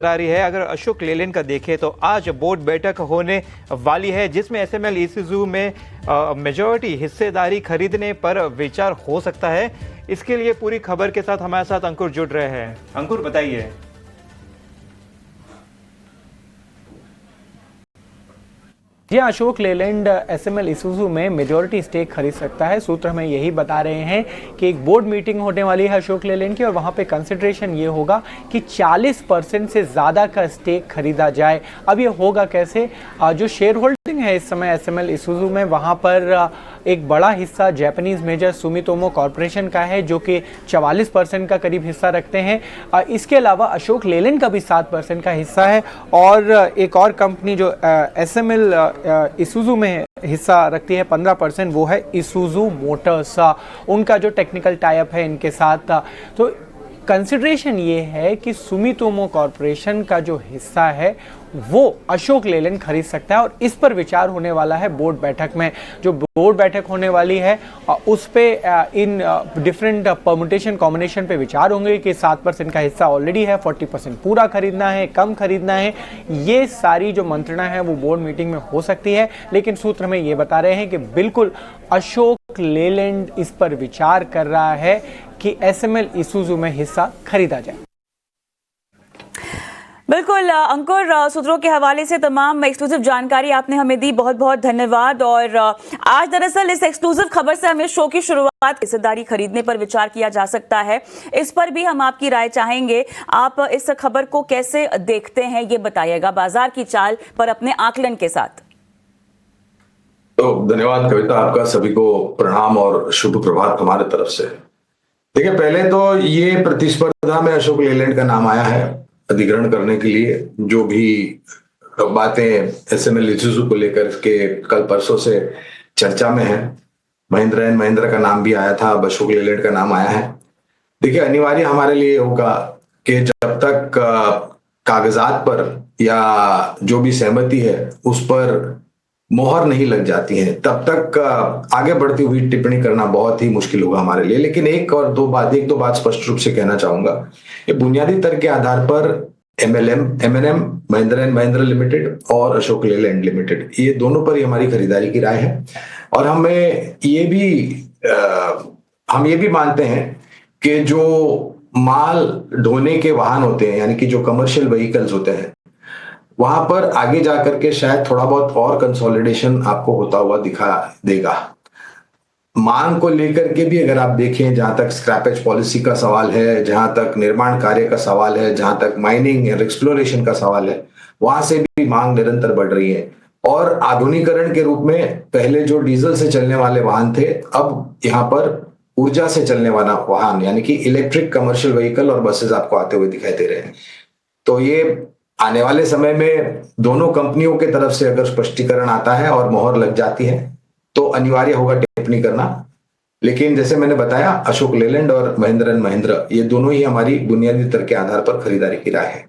आ रही है। अगर अशोक लेलैंड का देखें तो आज बोर्ड बैठक होने वाली है जिसमें एसएमएल ईसुजू में मेजॉरिटी हिस्सेदारी खरीदने पर विचार हो सकता है। इसके लिए पूरी खबर के साथ हमारे साथ अंकुर जुड़ रहे हैं। अंकुर, बताइए। जी, अशोक लेलैंड एसएमएल ईसुजू में मेजॉरिटी स्टेक खरीद सकता है। सूत्र हमें यही बता रहे हैं कि एक बोर्ड मीटिंग होने वाली है अशोक लेलैंड की और वहां पे कंसिडरेशन ये होगा कि 40% से ज़्यादा का स्टेक खरीदा जाए। अब ये होगा कैसे? जो शेयर होल्डिंग है इस समय एसएमएल ईसुजू में, वहां पर एक बड़ा हिस्सा जापानीज मेजर सुमितोमो कॉरपोरेशन का है जो कि 44% का करीब हिस्सा रखते हैं। इसके अलावा अशोक लेलैंड का भी 7% का हिस्सा है और एक और कंपनी जो एसएमएल ईसुजू में हिस्सा रखती है 15%, वो है ईसुजू मोटर्स। उनका जो टेक्निकल टाई अप है इनके साथ, तो कंसिडरेशन ये है कि सुमितोमो कॉरपोरेशन का जो हिस्सा है वो अशोक लेलैंड खरीद सकता है और इस पर विचार होने वाला है बोर्ड बैठक में। जो बोर्ड बैठक होने वाली है उस पे इन डिफरेंट परमुटेशन कॉम्बिनेशन पे विचार होंगे कि 7% का हिस्सा ऑलरेडी है, 40% पूरा खरीदना है, कम खरीदना है। ये सारी जो मंत्रणा है वो बोर्ड मीटिंग में हो सकती है, लेकिन सूत्र में ये बता रहे हैं कि बिल्कुल अशोक लेलैंड इस पर विचार कर रहा है कि एसएमएल ईसुजू में हिस्सा खरीदा जाए। बिल्कुल अंकुर, सूत्रों के हवाले से तमाम एक्सक्लूसिव जानकारी आपने हमें दी, बहुत बहुत धन्यवाद। और आज दरअसल इस एक्सक्लूसिव खबर से हमें शो की शुरुआत, हिस्सेदारी खरीदने पर विचार किया जा सकता है, इस पर भी हम आपकी राय चाहेंगे। आप इस खबर को कैसे देखते हैं ये बताइएगा, बाजार की चाल पर अपने आकलन के साथ। तो धन्यवाद कविता, आपका सभी को प्रणाम और शुभ प्रभात हमारे तरफ से। देखिए, पहले तो ये प्रतिस्पर्धा में अशोक लेलैंड का नाम आया है अधिग्रहण करने के लिए। जो भी बातें एसएमएल ईसुजू को लेकर के कल परसों से चर्चा में है, महिंद्रा एंड महिंद्रा का नाम भी आया था, अब अशोक लेलैंड का नाम आया है। देखिए, अनिवार्य हमारे लिए होगा कि जब तक कागजात पर या जो भी सहमति है उस पर मोहर नहीं लग जाती है, तब तक आगे बढ़ती हुई टिप्पणी करना बहुत ही मुश्किल होगा हमारे लिए। लेकिन एक दो बात स्पष्ट रूप से कहना चाहूंगा कि बुनियादी तर्क के आधार पर M N M, Mahindra and Mahindra limited और अशोक लेलैंड लिमिटेड, ये दोनों पर ही हमारी खरीदारी की राय है। और हम ये भी मानते हैं कि जो माल ढोने के वाहन होते हैं, यानी कि जो कमर्शियल व्हीकल्स होते हैं, वहां पर आगे जाकर के शायद थोड़ा बहुत और कंसोलिडेशन आपको होता हुआ दिखा देगा। मांग को लेकर के भी अगर आप देखें, जहां तक स्क्रैपेज पॉलिसी का सवाल है, जहां तक निर्माण कार्य का सवाल है, जहां तक माइनिंग और एक्सप्लोरेशन का सवाल है, वहां से भी मांग निरंतर बढ़ रही है। और आधुनिकीकरण के रूप में पहले जो डीजल से चलने वाले वाहन थे, अब यहाँ पर ऊर्जा से चलने वाला वाहन यानी कि इलेक्ट्रिक कमर्शियल व्हीकल और बसेस आपको आते हुए दिखाई दे रहे हैं। तो ये आने वाले समय में दोनों कंपनियों के तरफ से अगर स्पष्टीकरण आता है और मोहर लग जाती है तो अनिवार्य होगा टिप्पणी करना। लेकिन जैसे मैंने बताया, अशोक लेलैंड और महिंद्रा एंड महिंद्रा, ये दोनों ही हमारी बुनियादी तर्क के आधार पर खरीदारी की राय है।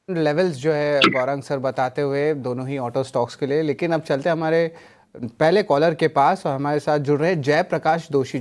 लेवल्स जो है गौरंग सर बताते हुए दोनों ही ऑटो स्टॉक्स के लिए। लेकिन अब चलते हमारे पहले कॉलर के पास और हमारे साथ जुड़ रहे जयप्रकाश दोषी।